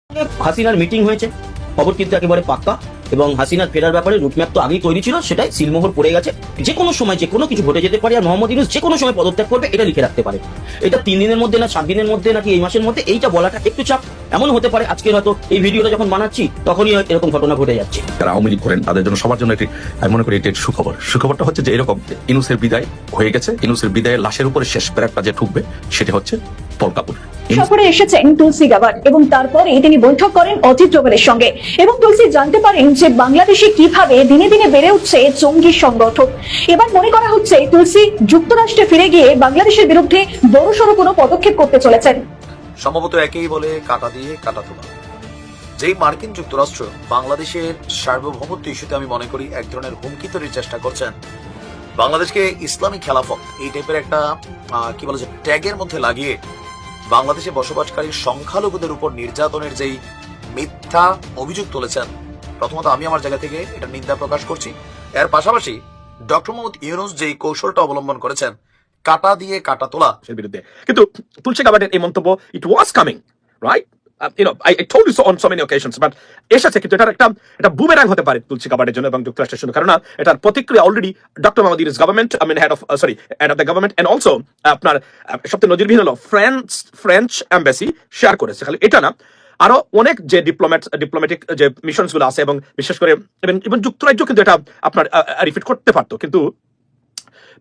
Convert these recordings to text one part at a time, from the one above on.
হাসিনার মিটিং হয়েছে, খবর কিন্তু একেবারে পাক্কা। এবং হাসিনার ফেরার ব্যাপারে রুটম্যাপ তো আগেই তৈরি ছিল, সেটাই সিলমোহর পড়ে গেছে। যে কোনো সময় যে কোনো কিছু ঘটে যেতে পারে, আর মোহাম্মদ ইউনূস যে কোনো সময় পদত্যাগ করবে, এটা লিখে রাখতে পারে। এটা 3 দিনের মধ্যে না 7 দিনের মধ্যে নাকি এই মাসের মধ্যে, এইটা বলাটা একটু চাপ। এমন হতে পারে আজকে হয়তো এই ভিডিওটা যখন বানাচ্ছি তখনই এরকম ঘটনা ঘটে যাচ্ছে। যারা আওয়ামী লীগ করেন তাদের জন্য, সবার জন্য আমি মনে করি এটি একটি সুখবর। সুখবরটা হচ্ছে যে এরকম ইউনূসের বিদায় হয়ে গেছে। ইউনূসের বিদায়ের লাশের উপরে শেষ প্যারাকটা যে ঠুকবে সেটা হচ্ছে তলকাপুর। সফরে এসেছেন তুলসী গাবার্ড এবং তারপরে তিনি বৈঠক করেন অজিত ডোভালের সঙ্গে এবং তুলসী জানতে পারেন যে বাংলাদেশে কিভাবে দিনে দিনে বেড়ে উঠছে জঙ্গি সংগঠন। এবার মনে করা হচ্ছে তুলসী যুক্তরাষ্ট্রে ফিরে গিয়ে বাংলাদেশের বিরুদ্ধে বড়সড় কোনো পদক্ষেপ করতে চলেছেন। সম্ভবত একেই বলে কাটা দিয়ে কাটা তোলা। যেই মার্কিন যুক্তরাষ্ট্র বাংলাদেশের সার্বভৌমত্ব ইস্যুতে আমি মনে করি এক ধরনের হুমকি তৈরির চেষ্টা করছেন, বাংলাদেশকে ইসলামী খেলাফত এই টাইপের একটা কি বলে যে ট্যাগের মধ্যে লাগিয়ে বাংলাদেশে বসবাসকারী সংখ্যালঘুদের উপর নির্যাতনের যেই মিথ্যা অভিযোগ তুলেছেন, প্রথমত আমি আমার জায়গা থেকে এটা নিন্দা প্রকাশ করছি। এর পাশাপাশি ডক্টর মোহাম্মদ ইউনূস যেই কৌশলটা অবলম্বন করেছেন, কাটা দিয়ে কাটা তোলা বিরুদ্ধে, কিন্তু তুলসী গাবার্ডের এই মন্তব্য, it was coming right, I told you so on so many occasions, but এসেছে, কিন্তু এটার একটা বুমেরাং হতে পারে তুলসী গাবার্ডের জন্য এবং যুক্তরাষ্ট্রের জন্য। কারণ এটার প্রতিক্রিয়া already doctor Mohammad Yunus government, head of the government and also আপনার সবচেয়ে নজিরবিহীন হলো ফ্রেঞ্চ এম্বাসি শেয়ার করেছে। খালি এটা না, আরো অনেক যে ডিপ্লোম্যাটিক যে মিশনস গুলো আছে, এবং বিশেষ করে এবং যুক্তরাজ্য কিন্তু এটা আপনার রিফিট করতে পারতো, কিন্তু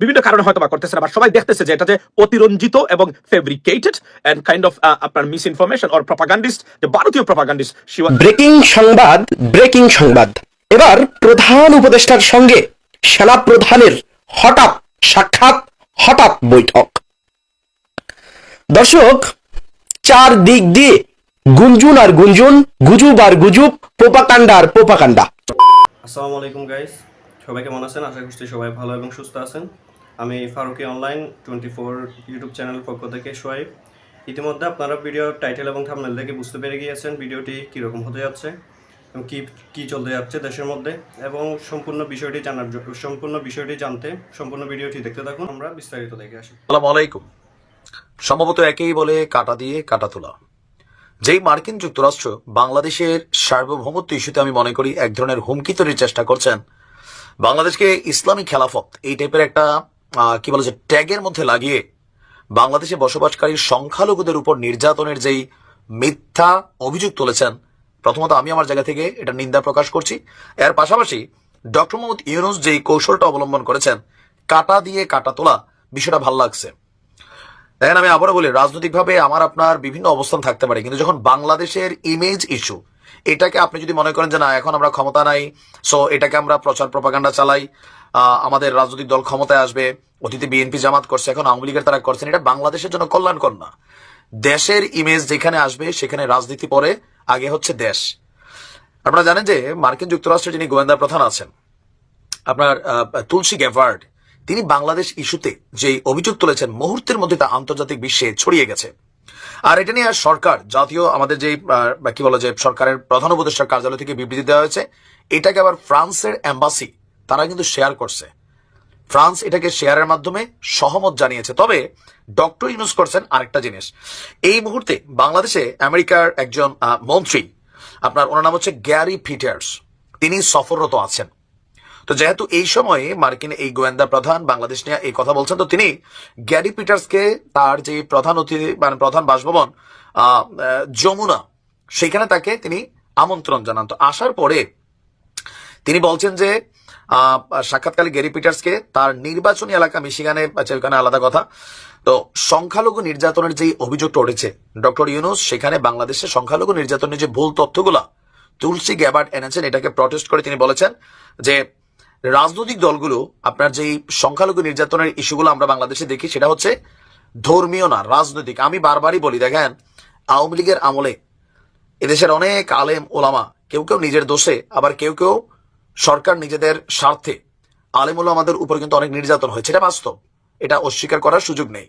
বিভিন্ন কারণে হয়তো বা করতেছে না। বা সবাই দেখতেছে যে এটা যে অতিরঞ্জিত এবং ফেব্রিকেটেড এন্ড কাইন্ড অফ আপনার মিস ইনফরমেশন অর প্রপাগান্ডিস্ট, যে ভারতীয় প্রপাগান্ডিস্ট। ব্রেকিং সংবাদ। এবার প্রধান উপদেষ্টার সঙ্গে সেনা প্রধানের হঠাৎ সাক্ষাৎ, হঠাৎ বৈঠক। দর্শক, চার দিক দিয়ে গুঞ্জন আর গুঞ্জন, গুজব আর গুজব, প্রোপাকান্ডা আর প্রোপাকান্ডা। আসসালামু আলাইকুম গাইস, সবাই কেমন আছেন? আশা করছি সবাই ভালো এবং সুস্থ আছেন। আমি ফারুকি অনলাইন 24 ইউটিউব চ্যানেল পক্ষ থেকে সোহাইব। ইতিমধ্যে আপনারা ভিডিও টাইটেল এবং থাম্বনেল দেখে বুঝতে পেরে গিয়েছেন ভিডিওটি কীরকম হতে যাচ্ছে এবং কী চলতে যাচ্ছে দেশের মধ্যে, এবং সম্পূর্ণ বিষয়টি জানতে সম্পূর্ণ ভিডিওটি দেখতে থাকুন। আমরা বিস্তারিত দেখে আসি। আসসালামু আলাইকুম। সম্ভবত একেই বলে কাটা দিয়ে কাটা তোলা। যেই মার্কিন যুক্তরাষ্ট্র বাংলাদেশের সার্বভৌমত্ব ইস্যুতে আমি মনে করি এক ধরনের হুমকি তৈরির চেষ্টা করছেন, বাংলাদেশকে ইসলামী খেলাফত এই টাইপের একটা কি বলে যে ট্যাগের মধ্যে লাগিয়ে বাংলাদেশে বসবাসকারী সংখ্যালঘুদের উপর নির্যাতনের যেই মিথ্যা অভিযোগ তুলেছেন, প্রথমত আমি আমার জায়গা থেকে এটা নিন্দা প্রকাশ করছি। এর পাশাপাশি ডক্টর মোহাম্মদ ইউনূস যেই কৌশলটা অবলম্বন করেছেন, কাটা দিয়ে কাটা তোলা, বিষয়টা ভালো লাগছে। দেখেন, আমি আবারও বলি, রাজনৈতিকভাবে আমার আপনার বিভিন্ন অবস্থান থাকতে পারে, কিন্তু যখন বাংলাদেশের ইমেজ ইস্যু, এটাকে আপনি যদি মনে করেন যে না এখন আমরা ক্ষমতা নাই, সো এটাকে আমরা প্রচার প্রপাগান্ডা চালাই, আমাদের রাজনৈতিক দল ক্ষমতায় আসবে, অতীতে বিএনপি জামাত করছে, এখন আওয়ামী লীগের তারা করছেন, এটা বাংলাদেশের জন্য কল্যাণকর না। দেশের ইমেজ যেখানে আসবে সেখানে রাজনীতি পরে, আগে হচ্ছে দেশ। আপনারা জানেন যে মার্কিন যুক্তরাষ্ট্রের যিনি গোয়েন্দা প্রধান আছেন আপনার তুলসী গাবার্ড, তিনি বাংলাদেশ ইস্যুতে যে অভিযোগ তুলেছেন, মুহূর্তের মধ্যে তা আন্তর্জাতিক বিশ্বে ছড়িয়ে গেছে। আর এটা নিয়ে সরকার, জাতীয় আমাদের যে কি বলে যে সরকারের প্রধান উপদেষ্টার কার্যালয় থেকে বিবৃতি দেওয়া হয়েছে, এটাকে আবার ফ্রান্সের এম্বাসি তারা কিন্তু শেয়ার করছে। ফ্রান্স এটাকে শেয়ারের মাধ্যমে সহমত জানিয়েছে। তবে ডক্টর ইউনূস করছেন আরেকটা জিনিস। এই মুহূর্তে বাংলাদেশে আমেরিকার একজন মন্ত্রী, আপনার ওনার নাম হচ্ছে গ্যারি পিটার্স, তিনি সফররত আছেন। তো যেহেতু এই সময়ে মার্কিন এই গোয়েন্দা প্রধান বাংলাদেশ নিয়ে এই কথা বলছেন, তো তিনি গ্যারি পিটার্সকে তার যে প্রধান অতিথি মানে প্রধান বাসভবন যমুনা, সেখানে তাকে তিনি আমন্ত্রণ জানান। তো আসার পরে তিনি বলছেন যে সাক্ষাৎকালে গ্যারি পিটার্সকে তার নির্বাচনী এলাকা মিশিগানে, ওখানে আলাদা কথা, তো সংখ্যালঘু নির্যাতনের যে অভিযোগটা উঠেছে, ডক্টর ইউনূস সেখানে বাংলাদেশে সংখ্যালঘু নির্যাতনের যে ভুল তথ্যগুলা তুলসী গাবার্ড এনেছেন, এটাকে প্রটেস্ট করে তিনি বলেছেন যে রাজনৈতিক দলগুলো আপনার যেই সংখ্যালঘু নির্যাতনের ইস্যুগুলো আমরা বাংলাদেশে দেখি, সেটা হচ্ছে ধর্মীয় না, রাজনৈতিক। আমি বারবারই বলি, দেখেন আওয়ামী লীগের আমলে এদেশের অনেক আলেম ওলামা, কেউ কেউ নিজের দোষে, আবার কেউ কেউ সরকার নিজেদের স্বার্থে আলেম ওলামাদের উপর কিন্তু অনেক নির্যাতন হয়েছে, এটা বাস্তব, এটা অস্বীকার করার সুযোগ নেই।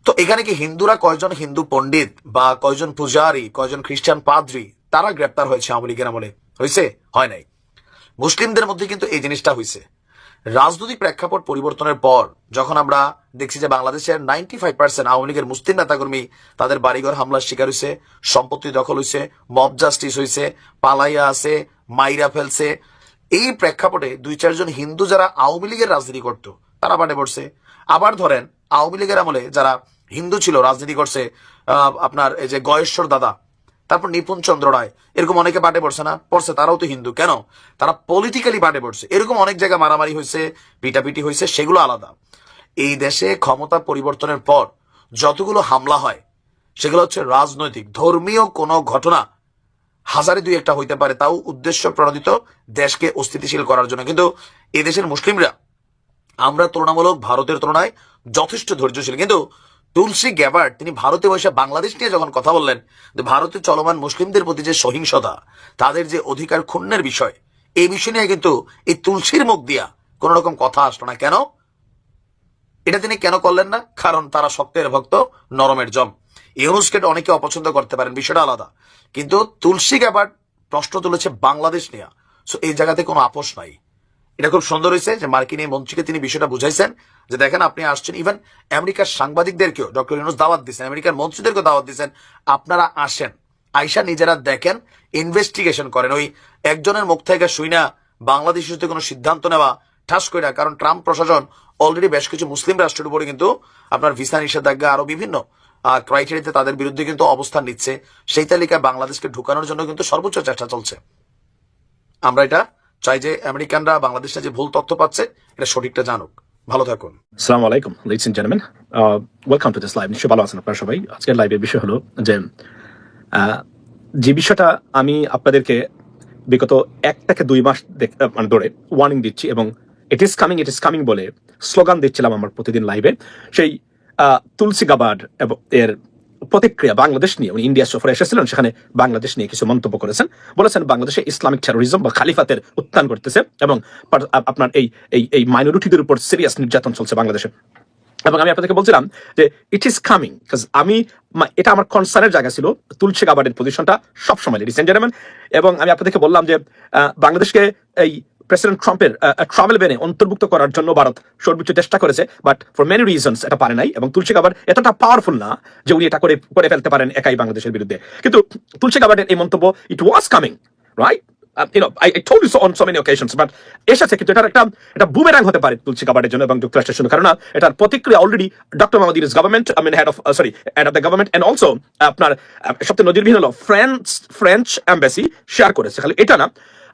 তো এখানে কি হিন্দুরা কয়জন হিন্দু পণ্ডিত বা কয়জন পূজারী, কয়জন খ্রিস্টান পাদ্রী তারা গ্রেপ্তার হয়েছে আওয়ামী লীগের আমলে? হয়েছে? হয় নাই। মুসলিমদের মধ্যে কিন্তু এই জিনিসটা হয়েছে রাজনৈতিক প্রেক্ষাপট পরিবর্তনের পর যখন আমরা দেখছি যে বাংলাদেশের 95% আওয়ামী লীগের মুসলিম নেতাকর্মী তাদের বাড়িঘর হামলার শিকার হয়েছে, সম্পত্তি দখল হয়েছে, মব জাস্টিস হয়েছে, পালাইয়া আছে, মাইরা ফেলছে, এই প্রেক্ষাপটে 2-4 জন হিন্দু যারা আওয়ামী লীগের রাজনীতি করত তারা বাটে পড়ছে। আবার ধরেন আওয়ামী লীগের আমলে যারা হিন্দু ছিল রাজনীতি করছে, আপনার এই যে গয়েশ্বর দাদা, তারপর নিপুণ চন্দ্র রায়, এরকম অনেকে বাটে পড়ছে না? পড়ছে, তারাও তো হিন্দু। কেন? তারা পলিটিক্যালি বাটে পড়ছে। এরকম অনেক জায়গায় মারামারি হয়েছে, পিটাপিটি হয়েছে, সেগুলো আলাদা। এই দেশে ক্ষমতা পরিবর্তনের পর যতগুলো হামলা হয় সেগুলো হচ্ছে রাজনৈতিক, ধর্মীয় কোনো ঘটনা, হাজারে 2-1টা হইতে পারে, তাও উদ্দেশ্য প্রণোদিত দেশকে অস্থিতিশীল করার জন্য। কিন্তু এই দেশের মুসলিমরা আমরা তুলনামূলক ভারতের তুলনায় যথেষ্ট ধৈর্যশীল। কিন্তু তুলসী গ্যাবার্ড তিনি ভারতে বসে বাংলাদেশ নিয়ে যখন কথা বললেন, যে ভারতে চলমান মুসলিমদের প্রতি যে সহিংসতা, তাদের যে অধিকার ক্ষুণ্ণের বিষয়, এই বিষয় নিয়ে কিন্তু এই তুলসীর মুখ দিয়া কোন রকম কথা আসলো না। কেন এটা তিনি কেন করলেন না? কারণ তারা শক্তের ভক্ত, নরমের জম। ইউনুসকে অনেকে অপছন্দ করতে পারেন, বিষয়টা আলাদা। কিন্তু তুলসী গ্যাবার্ড প্রশ্ন তুলেছে বাংলাদেশ নিয়ে, সো এই জায়গাতে কোনো আপোষ নাই। এটা খুব সুন্দর হয়েছে যে মার্কিন এই মন্ত্রীকে তিনি বিষয়টা বুঝাইছেন যে দেখেন আপনি আসছেন, ইভেন আমেরিকার সাংবাদিকদেরকেও ডক্টর ইউনুস দাওয়াত দিচ্ছেন, আমেরিকার মন্ত্রীদেরকেও দাওয়াত দিচ্ছেন, আপনারা আসেন, আইসা নিজেরা দেখেন, ইনভেস্টিগেশন করেন। ওই একজনের মুখ থেকে শুই না বাংলাদেশ ইস্যুতে কোনো সিদ্ধান্ত নেওয়া ঠাস করে না। কারণ ট্রাম্প প্রশাসন অলরেডি বেশ কিছু মুসলিম রাষ্ট্রের উপরে কিন্তু আপনার ভিসা নিষেধাজ্ঞা আরো বিভিন্ন ক্রাইটেরিয়াতে তাদের বিরুদ্ধে কিন্তু অবস্থান নিচ্ছে। সেই তালিকায় বাংলাদেশকে ঢুকানোর জন্য কিন্তু সর্বোচ্চ চেষ্টা চলছে। আমরা এটা চাই যে আমেরিকানরা বাংলাদেশে যে ভুল তথ্য পাচ্ছে এটা সঠিকটা জানুক। ভালো থাকুন। আসসালামু আলাইকুম ladies and gentlemen, welcome to this live. নিশ্চয়ই ভালো আছেন আপনারা সবাই। আজকের লাইভের বিষয় হলো যে বিষয়টা আমি আপনাদেরকে বিগত 1 থেকে 2 মাস ধরে ওয়ার্নিং দিচ্ছি এবং ইট ইজ কামিং বলে স্লোগান দিচ্ছিলাম আমার প্রতিদিন লাইভে, সেই তুলসী গাবার্ড এবং এর প্রতিক্রিয়া বাংলাদেশ নিয়ে। উনি ইন্ডিয়া সফরে এসেছিলেন, সেখানে বাংলাদেশ নিয়ে কিছু মন্তব্য করেছেন, বলেছেন বাংলাদেশে ইসলামিক টেরোরিজম বা খালিফাতের উত্থান করতেছে এবং আপনার এই মাইনরিটিদের উপর সিরিয়াস নির্যাতন চলছে বাংলাদেশে। এবং আমি আপনাদেরকে বলছিলাম যে ইট ইজ কামিং, এটা আমার কনসার্নের জায়গা ছিল তুলসী গাবার্ডের পজিশনটা সবসময়, লেডিস এন্ড জেন্টলম্যান। এবং আমি আপনাদেরকে বললাম যে বাংলাদেশকে এই প্রেসিডেন্ট ট্রাম্পের ট্রাভেল ব্যানে অন্তর্ভুক্ত করার জন্য ভারত সর্বোচ্চ চেষ্টা করেছে, বাট ফর মেনি রিজনস এটা পারে নাই। এবং তুলসী গাবার্ড এতটা পাওয়ারফুল না যে উনি এটা করে ফেলতে পারেন একাই বাংলাদেশের বিরুদ্ধে। কিন্তু তুলসী গাবার্ডের এই মন্তব্য it was coming, right? I told you so on so many occasions, but এসেছে, কিন্তু এটার একটা বুমেরাং হতে পারে তুলসী গাবার্ডের জন্য এবং যুক্তরাষ্ট্রের জন্য। কারণ এটার প্রতিক্রিয়া already doctor Mohammad Yunus government, head of the government and also আপনার সবচেয়ে নজিরবিহীন হলো ফ্রেঞ্চ এম্বাসি শেয়ার করেছে। খালি এটা না,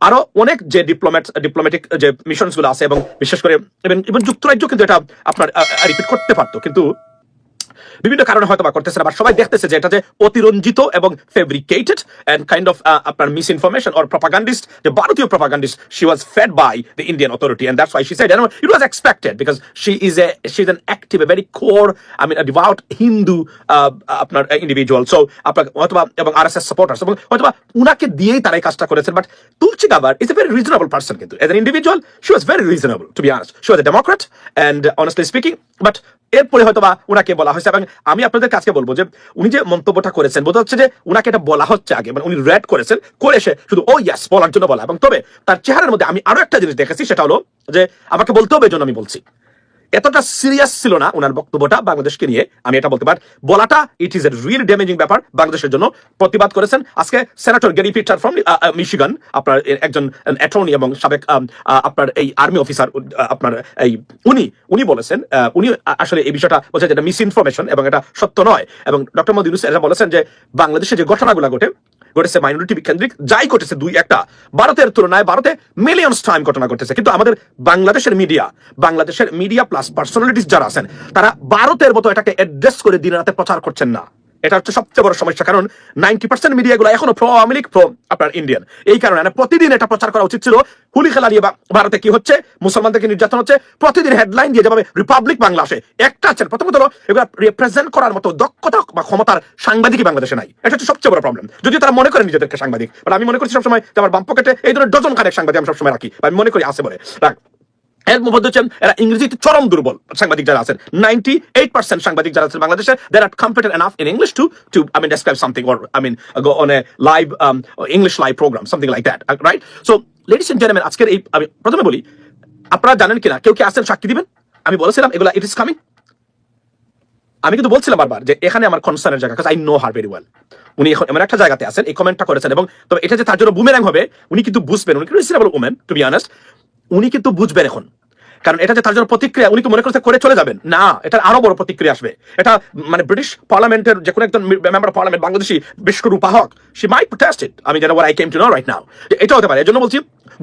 আরো অনেক যে ডিপ্লোম্যাটিক যে মিশনস গুলো আছে এবং বিশেষ করে এবং যুক্তরাজ্য কিন্তু এটা আপনার রিপিট করতে পারতো, কিন্তু বিভিন্ন কারণে হয়তো বা করতেছে না। সবাই দেখতেছে যে এটা যে অতিরঞ্জিত এবং ফেব্রিকেটেড এন্ড কাইন্ড অফ আপনার মিস ইনফরমেশন অর প্রপাগান্ডিস্ট, যে ভারতীয় propagandist, she was fed by the Indian authority and that's why she said it was expected because she is an active, a very core, devout Hindu আপনার individual. So আপনার হয়তোবা এবং RSS supporters এবং হয়তোবা উনাকে দিয়েই তারা এই কাজটা করেছেন। But Tulsi Gabbard is a very reasonable person, কিন্তু as an individual she was very reasonable, to be honest. She was a Democrat and honestly speaking, but এরপরে হয়তো বা উনাকে বলা হয়েছে। এবং আমি আপনাদের কাছে বলবো যে উনি যে মন্তব্যটা করেছেন বোঝা হচ্ছে যে উনাকে এটা বলা হচ্ছে আগে, মানে উনি রেড করেছেন, করে এসে শুধু ও ইয়াস বলার জন্য বলা। এবং তবে তার চেহারার মধ্যে আমি আরো একটা জিনিস দেখেছি, সেটা হলো যে আমাকে বলতে হবে, এই জন্য আমি বলছি, এতটা সিরিয়াস ছিল না ওনার বক্তব্যটা বাংলাদেশকে নিয়ে, আমি এটা বলতে পারি। বলাটা it is a real damaging ব্যাপার বাংলাদেশের জন্য। প্রতিবাদ করেছেন আজকে senator Gary Peter from Michigan, আপনার একজন অ্যাটর্নি এবং সাবেক আপনার এই আর্মি অফিসার, আপনার এই উনি বলেছেন, উনি আসলে এই বিষয়টা বলছেন যেটা মিস ইনফরমেশন এবং এটা সত্য নয়। এবং ডক্টর মোহাম্মদ ইউনূস এটা বলেছেন যে বাংলাদেশে যে ঘটনাগুলো ঘটেছে মাইনরিটি কেন্দ্রিক যাই ঘটেছে, 2-1টা, ভারতের তুলনায় ভারতে মিলিয়নস টাইম ঘটনা ঘটেছে। কিন্তু আমাদের বাংলাদেশের মিডিয়া প্লাস পার্সোনালিটিস যারা আছেন তারা ভারতের মতো এটাকে অ্যাড্রেস করে দিন রাতে প্রচার করছেন না। এটা হচ্ছে সবচেয়ে বড় সমস্যা, কারণ 90% মিডিয়াগুলো এখনো প্রো আওয়ামী লীগ, প্রো আপনার ইন্ডিয়ান। এই কারণে প্রতিদিন এটা প্রচার করা উচিত ছিল হুলি খেলা নিয়ে ভারতে কি হচ্ছে, মুসলমানদেরকে নির্যাতন হচ্ছে, প্রতিদিন হেডলাইন দিয়ে যেভাবে রিপাবলিক বাংলা আসে। একটা আছে প্রথমত হলো এগুলো রিপ্রেজেন্ট করার মতো দক্ষতা বা ক্ষমতার সাংবাদিকই বাংলাদেশে নাই। এটা হচ্ছে সবচেয়ে বড় প্রবলেম। যদি তারা মনে করেন নিজেদেরকে সাংবাদিক, বাট আমি মনে করছি সবসময় যে আমার বাম পকেটে এই ধরনের ডজন খানেক সাংবাদিক আমি সবসময় রাখি, আমি মনে করি আছে বলে রাখ। এর মধ্যে হচ্ছেন এরা ইংরেজিতে চরম দুর্বল সাংবাদিক যারা আছেন। 98% সাংবাদিক যারা আছেন বাংলাদেশে, they are competent enough in English to describe something or go on a live English live program, something like that, right? So ladies and gentlemen, আজকের এই আমি প্রথমে বলি, আপনারা জানেন কিনা, কেউ কি আসছেন সাক্ষী দিবেন? আমি বলেছিলাম এগুলা ইট ইজ কামিং। আমি কিন্তু বলছিলাম বারবার যে এখানে আমার কনসার্নের জায়গা, কারণ I know her very well. উনি এখন এমন একটা জায়গাতে আছেন, এই কমেন্টটা করেছেন, এবং তবে এটা যে তার জন্য বুমেরাং হবে উনি কিন্তু বুঝবেন। উনি reasonable women, to be honest, উনি কিন্তু বুঝবেন এখন। কারণ এটা যে তার জন্য প্রতিক্রিয়া, উনি কি মনে করতে করে চলে যাবেন? না, এটার আরো বড় প্রতিক্রিয়া আসবে। এটা মানে ব্রিটিশ পার্লামেন্টের যে কোনো একজন member of parliament, Bangladeshi Bishwarupa Huq, she might protest it. আমি যেটা I came to know right now, এটা হতে পারে। এর জন্য বলছি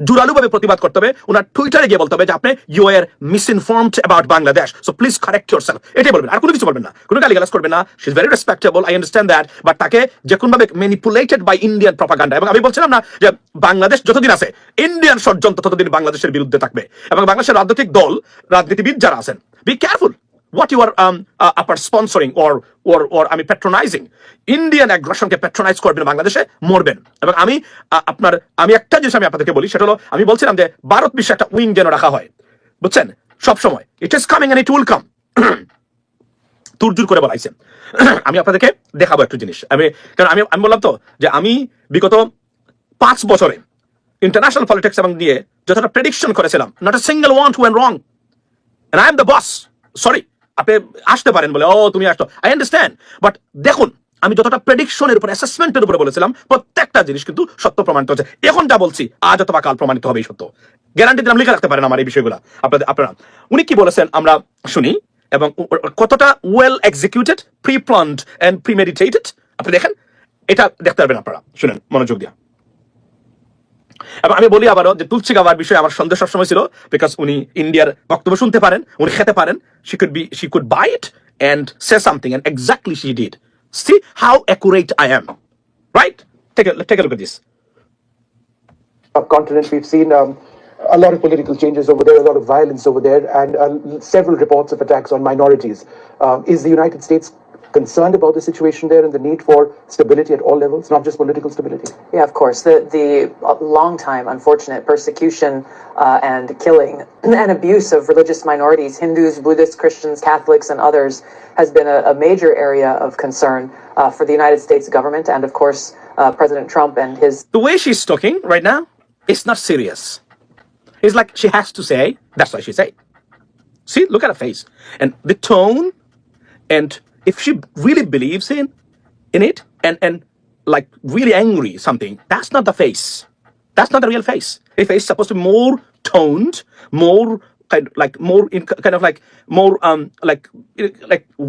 জোরালোভাবে প্রতিবাদ করতে হবে। ওনার টুইটারে গিয়ে বলতে হবে যে আপনি you are misinformed about Bangladesh, so please correct yourself. এটাই বলবেন, আর কোনো কিছু বলবেন না, কোনো গালিগালাজ করবেন না। She is very respectable, I understand that, but তাকে যে কোনোভাবে ম্যানিপুলেটেড বাই ইন্ডিয়ান প্রপাগান্ডা। এবং আমি বলছিলাম না যে বাংলাদেশ যতদিন আছে ইন্ডিয়ান ষড়যন্ত্র ততদিন বাংলাদেশের বিরুদ্ধে থাকবে। এবং বাংলাদেশের রাজনৈতিক দল, রাজনীতিবিদ যারা আছেন, be careful what you are sponsoring or আমি patronizing ইন্ডিয়ান অ্যাগ্রেশনকে প্যাট্রোনাইজ করবেন, বাংলাদেশে মরবেন। এবং আমি একটা জিনিস আমি আপনাদেরকে বলি, সেটা হলো আমি বলছিলাম যে ভারত বিশ্বে একটা উইং যেন রাখা হয়, বুঝছেন, সব সময়। It is coming and it will come. তুরজুর করে বলাইছেন। আমি আপনাদেরকে দেখাবো একটু জিনিস। কারণ আমি বললাম তো যে আমি বিগত 5 বছরে ইন্টারন্যাশনাল পলিটিক্স এবং নিয়ে যতটা প্রেডিকশন করেছিলাম, not a single one went wrong, and I am the boss. Sorry, আপনি আসতে পারেন বলে, ও তুমি আসতো, আই আন্ডারস্ট্যান্ড, বাট দেখুন আমি যতটা প্রেডিকশনের উপর, অ্যাসেসমেন্টের উপরে বলেছিলাম, প্রত্যেকটা জিনিস কিন্তু সত্য প্রমাণিত হচ্ছে। এখন যা বলছি আজ অথবা কাল প্রমাণিত হবেই সত্য। গ্যারান্টি দিলাম, লিখে রাখতে পারেন আমার এই বিষয়গুলো আপনারা। উনি কি বলেছেন আমরা শুনি, এবং কতটা well executed, pre planned and premeditated আপনি দেখেন, এটা দেখতে পারবেন আপনারা। শুনেন মনোযোগ দিয়া। এবং আমি বলি আবারও যে তুলসী গাবার বিষয়ে আমার সন্দেহ সবসময় ছিল, বিকজ উনি ইন্ডিয়ার বক্তব্য শুনতে পারেন, উনি খেতে পারেন, she could buy it and say something, and exactly she did. See how accurate I am, right? Take a look at this. Subcontinent, we've seen a lot of political changes over there, a lot of violence over there, and several reports of attacks on minorities. Is the United States concerned about the situation there and the need for stability at all levels, not just political stability? Yeah, of course. The long time unfortunate persecution and killing and abuse of religious minorities, Hindus, Buddhists, Christians, Catholics, and others, has been a major area of concern for the United States government, and of course President Trump and his... The way she's talking right now, it's not serious. It's like she has to say, that's why she said. See, look at her face. And the tone, and if she really believes in it, and like really angry something, that's not the face. That's not the real face. A face is supposed to be more toned, more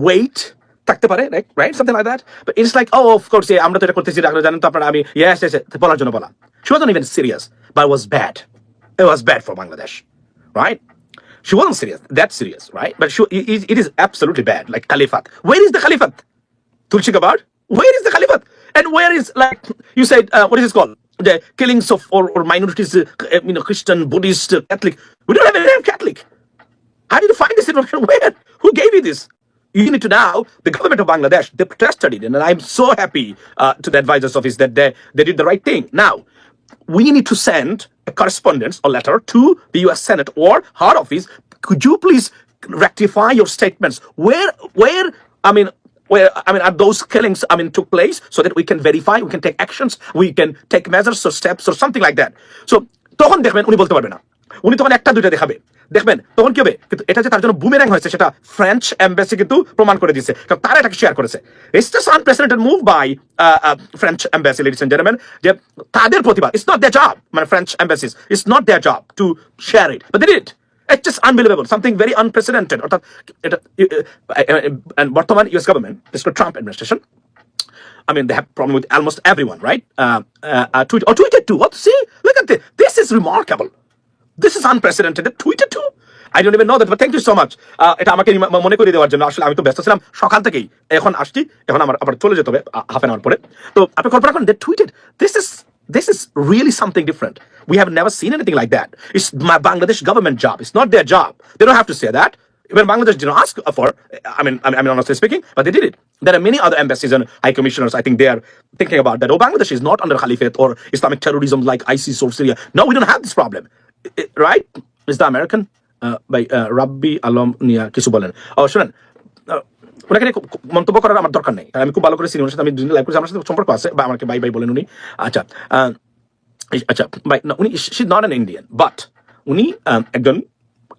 weight, থাকতে পারে, right? Something like that. But it's like, oh, of course, আমরা তো এটা করতেছি, আপনারা জানেন তো, আপনারা আমি yes বলার জন্য বলা। She wasn't even serious, but it was bad. It was bad for Bangladesh, right? She wasn't serious, that serious, right? But it is absolutely bad, like Caliphate. Where is the Caliphate? Tulsi Gabbard? Where is the Caliphate? And where is, like, you said, what is this called? The killings of or minorities, Christian, Buddhist, Catholic. We don't have any Catholic. How did you find this information? Where? Who gave you this? You need to know, the government of Bangladesh, they protested it, and I'm so happy to the advisor's office that they did the right thing. Now, we need to send a correspondence or letter to the US Senate or her office. Could you please rectify your statements? Where are those killings took place, so that we can verify, we can take actions, we can take measures or steps or something like that. So তখন দেখবেন উনি বলতে পারবে না, উনি তখন একটা দুইটা দেখাবে, দেখবেন তখন কি হবে। কিন্তু এটা যে তার জন্য বুমেরাং হয়েছে সেটা ফ্রেঞ্চ এম্বাসি কিন্তু প্রমাণ করে দিয়েছে, কারণ তারা এটাকে শেয়ার করেছে। It's just unprecedented move by French embassy, ladies and gentleman, যে তাদের প্রতিবাদ, ইটস নট দেয়ার জব, মানে French embassies, it's not their job to share it, but they did. It's just unbelievable, something very unprecedented. And বর্তমান US government, this is Trump administration, they have problem with almost everyone, right? Tweeted too. What? See, look at this. This is remarkable. This is unprecedented. Tweeted too. I don't even know that, but thank you so much. এটা আমাকে মনে করিয়ে দেওয়ার জন্য। আসলে আমি তো ব্যস্ত ছিলাম সকাল থেকেই, এখন আসছি, এখন আমার আবার চলে যেতে হবে হাফ এন আওয়ার পরে। তো আপনি কল্পনা করেন, they tweeted, this is really something different. We have never seen anything like that. It's my Bangladesh government job. It's not their job. They don't have to say that. Even Bangladesh didn't ask for, honestly speaking, but they did it. There are many other embassies and high commissioners, I think they are thinking about that. Oh, Bangladesh is not under Caliphate or Islamic terrorism like ISIS or Syria. No, we don't have this problem. Right? Is the American by Rabbi Alam Nia কিছু বলেন। শুনেন, ওনাকে মন্তব্য করার আমার দরকার নেই, আমি খুব ভালো করে চিনি, ওনার সাথে আমি লাইভ করেছি, আমার সাথে সম্পর্ক আছে, বা আমাকে বাই বলেন উনি। আচ্ছা ভাই, উনি she is not an Indian, but উনি একজন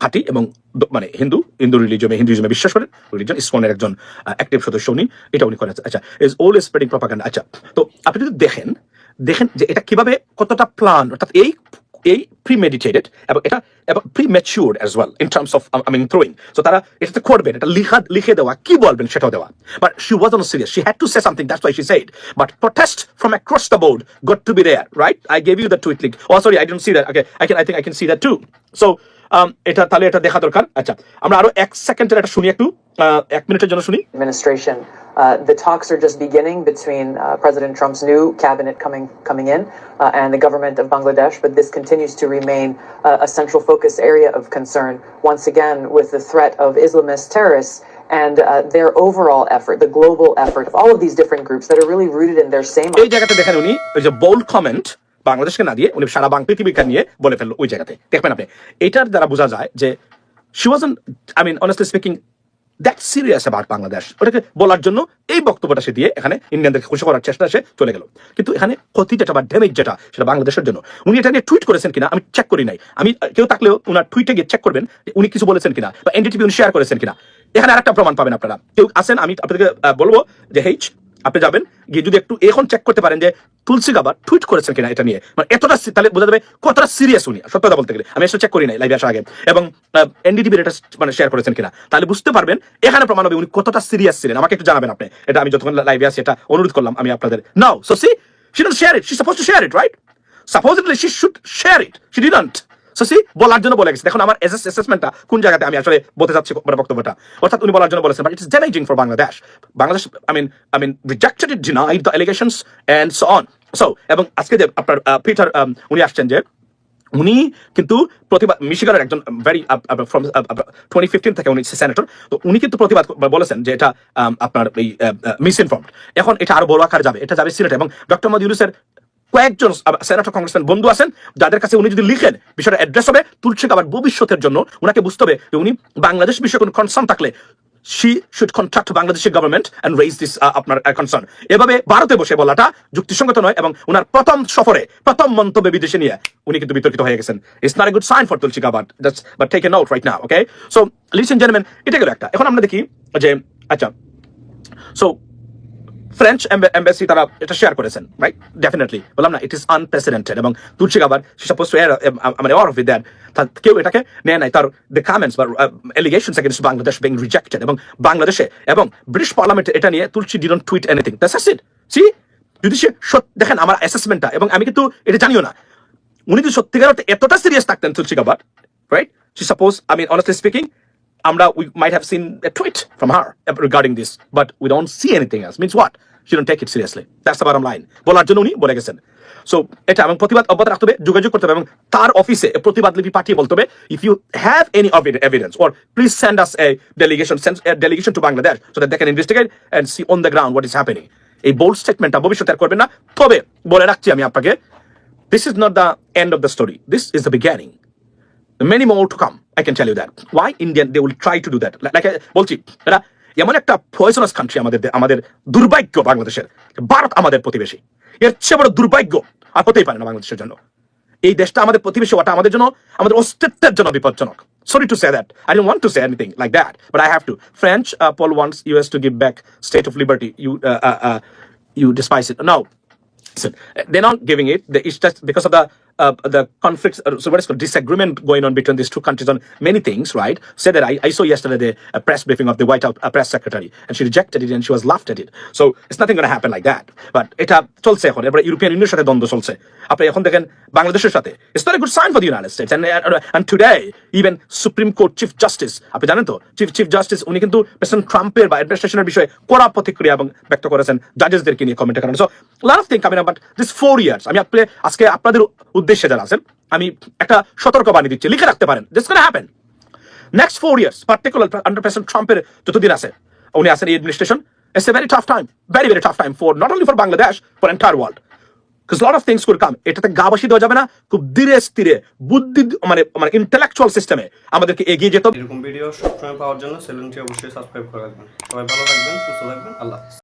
খাঁটি এবং মানে হিন্দু হিন্দুইজমে বিশ্বাস করেন, রিলিজন ইসকনের একজন অ্যাক্টিভ সদস্য উনি, এটা উনি করেন। আচ্ছা, ইজ অলওয়েজ স্প্রেডিং প্রপাগান্ডা। আচ্ছা, তো আপনি যদি দেখেন যে এটা কিভাবে কতটা প্ল্যান, অর্থাৎ এই প্রিমেডিটেটেড এবং এটা এবং prematured as well in terms of throwing. So তারা এটাতে করবেন, এটা লিখে দেওয়া, কি বলবেন সেটাও দেওয়া। But she wasn't serious, she had to say something, that's why she said. But protest from across the board got to be there, right? I gave you the tweet link. Oh sorry, I don't see that. Okay, I think I can see that too. So এটা তাহলে এটা দেখা দরকার। আচ্ছা, আমরা আরো 1 সেকেন্ডের এটা শুনি, একটু 1 মিনিটের জন্য শুনি। Administration. The talks are just beginning between President Trump's new cabinet coming in and the government of Bangladesh, but this continues to remain a central focus area of concern, once again, with the threat of Islamist terrorists and their overall effort, the global effort of all of these different groups that are really rooted in their same... এই জায়গাটা দেখেন উনি ওই যে bold comment বাংলাদেশকে না দিয়ে উনি সারা পৃথিবীকে নিয়ে বলে ফেললো ওই জায়গাতে। দেখবেন আপনি, এটার দ্বারা বোঝা যায় যে she wasn't, honestly speaking, that serious about Bangladesh. ওটাকে বলার জন্য এই বক্তব্যটা সে দিয়ে এখানে ইন্ডিয়ানদেরকে খুশি করার চেষ্টা সে চলে গেল। কিন্তু এখানে ক্ষতি যেটা বা ড্যামেজ যেটা, সেটা বাংলাদেশের জন্য। উনি এটা নিয়ে টুইট করেছেন কিনা আমি চেক করি নাই। আমি কেউ থাকলেও উনার টুইটে গিয়ে চেক করবেন যে উনি কিছু বলেছেন কিনা বা এনডিটিভি উনি শেয়ার করেছেন কিনা। এখানে আরেকটা প্রমাণ পাবেন আপনারা, কেউ আসেন, আমি আপনাদেরকে বলবো যে আপনি যাবেন গিয়ে যদি একটু এখন চেক করতে পারেন যে তুলসী গাবার টুইট করেছেন কিনা এটা নিয়ে, মানে এতটা, তাহলে বোঝা যাবে কতটা সিরিয়াস উনি। সত্য কথা বলতে গেলে আমি এসে চেক করি নাই লাইভে আসার আগে, এবং এনডিটিভির এটা মানে শেয়ার করেছেন কিনা, তাহলে বুঝতে পারবেন এখানে প্রমাণ হবে উনি কতটা সিরিয়াস ছিলেন। আমাকে একটু জানাবেন আপনি, এটা আমি যতক্ষণ লাইভে আছি এটা অনুরোধ করলাম আমি আপনাদের। Now, so see, she don't share it, she suppose to share it, right? Supposedly she should share it, she didn't. So see, বলার জন্য বলে গেছে। দেখুন আমার অ্যাসেসমেন্টটা কোন জায়গাতে আমি আসলে বলতে চাচ্ছি মানে বক্তব্যটা, অর্থাৎ উনি বলার জন্য বলেছেন, but it's damaging for Bangladesh. Bangladesh I mean rejected it, denied the allegations and so on. So এবং আজকে যে আপনার পিটার উনি আসছেন যে উনি কিন্তু প্রতিবাদ, মিশিগানের একজন ভেরি ফ্রম 2015 থেকে উনি সেনেটর, তো উনি কিন্তু প্রতিবাদ বলেছেন যে এটা আপনার এই মিসইনফর্মড। এখন এটা আরো বড় আকার যাবে, এটা যাবে সিনেটে, এবং ডক্টর মোহাম্মদ ইউনূসের কয়েকজন সেনেটর কংগ্রেসম্যান বন্ধু আছেন যাদের কাছে উনি যদি লিখেন বিষয়টা অ্যাড্রেস হবে তুলসী গাবার ভবিষ্যতের জন্য। উনাকে বুঝতে হবে যে উনি বাংলাদেশ বিষয়ে কোনো কনসার্ন থাকলে she should contact Bangladeshi government and raise this আপনার concern. এভাবে ভারতে বসে বলাটা যুক্তিসঙ্গত নয়, এবং উনার প্রথম সফরে প্রথম মন্তব্যে বিদেশে নিয়ে উনি কিন্তু বিতর্কিত হয়ে গেছেন। It's not a good sign for Tulsi Gabbard, but take a note right now, okay? So ladies and gentlemen, এটা গেল একটা। এখন আমরা দেখি যে আচ্ছা, so ফ্রেঞ্চ এম্বাসি তারা এটা শেয়ার করেছেন, রাইট? ডেফিনেটলি বললাম না, ইট ইজ আনপ্রেসিডেন্টেড, এবং Tulsi Gabbard she suppose to or off with that, কেউ এটাকে নেয় নাই। তার দ্য কমেন্টস বা allegations against Bangladesh being rejected, এবং বাংলাদেশে এবং ব্রিটিশ পার্লামেন্টে এটা নিয়ে Tulsi didn't tweet anything, that's it. See, যদি সে দেখেন আমার অ্যাসেসমেন্টটা, এবং আমি কিন্তু এটা জানিও না, উনি যদি সত্যিকার এতটা সিরিয়াস থাকতেন Tulsi Gabbard, right? She suppose, honestly speaking, we might have seen a tweet from her regarding this, but we don't see anything else. Means what? She don't take it seriously. That's the bottom line. বলার জন্য উনি বলে গেছেন। So এটা এবং প্রতিবাদ অব্যাহত রাখতে হবে, যোগাযোগ করতে হবে, এবং তার অফিসে প্রতিবাদ লিপি পাঠিয়ে বলতে হবে, if you have any evidence, or please send us a delegation to Bangladesh so that they can investigate and see on the ground what is happening. এই বোল্ড স্টেটমেন্টটা ভবিষ্যতে আর করবেন না। তবে বলে রাখছি আমি আপনাকে, this is not the end of the story. This is the beginning. Many more to come, I can tell you that. Why Indian they will try to do that, like বলছি, এটা এমন একটা পয়জনাস কান্ট্রি আমাদের দুর্ভাগ্য বাংলাদেশের, ভারত আমাদের প্রতিবেশী, এর চেয়ে বড় দুর্ভাগ্য আর হতেই পারে না বাংলাদেশের জন্য। এই দেশটা আমাদের প্রতিবেশী হওয়াটা আমাদের জন্য, আমাদের অস্তিত্বের জন্য বিপজ্জনক। Sorry to say that. I don't want to say anything like that, but I have to. French Paul wants US to give back state of liberty. You despise it. No, they're not giving it. It's just because of the conflicts, so what is called disagreement going on between these two countries on many things, right? Said that I saw yesterday the press briefing of the White House press secretary, and she rejected it and she was laughed at it. So it's nothing going to happen like that. But এটা চলছে এখন, এবার European ইউনিয়নের সাথে দ্বন্দ্ব চলছে। আপনি এখন দেখেন বাংলাদেশের সাথে, it's not a good sign for the United States. And today even Supreme Court Chief Justice, আপনি জানেন তো, Chief Justice উনি কিন্তু প্রেসিডেন্ট ট্রাম্পের বা অ্যাডমিনিস্ট্রেশনের বিষয়ে কড়া প্রতিক্রিয়া এবং ব্যক্ত করেছেন জাজেসদেরকে নিয়ে কমেন্টের কারণে। So a lot of things coming up, but this 4 years, আমি আজকে আপনাদের উদ্দেশ্যে যারা আছেন আমি একটা সতর্কবাণী দিচ্ছি, লিখে রাখতে পারেন, this is going to happen next 4 years, particularly under President Trumpের যতদিন আছে উনি আছেন এই administration, it's a very tough time, very very tough time for not only for Bangladesh, for entire world, because a lot of things could come. এটাতে গাবাসী দেওয়া যাবে না, খুব ধীরে স্থিরে বুদ্ধি মানে ইন্টেলেকচুয়াল সিস্টেমে আমাদেরকে এগিয়ে যেতে হবে। এরকম ভিডিও সবসময় পাওয়ার জন্য চ্যানেলটি অবশ্যই সাবস্ক্রাইব করে রাখবেন। সবাই ভালো থাকবেন, সুস্থ থাকবেন, আল্লাহ হাফেজ।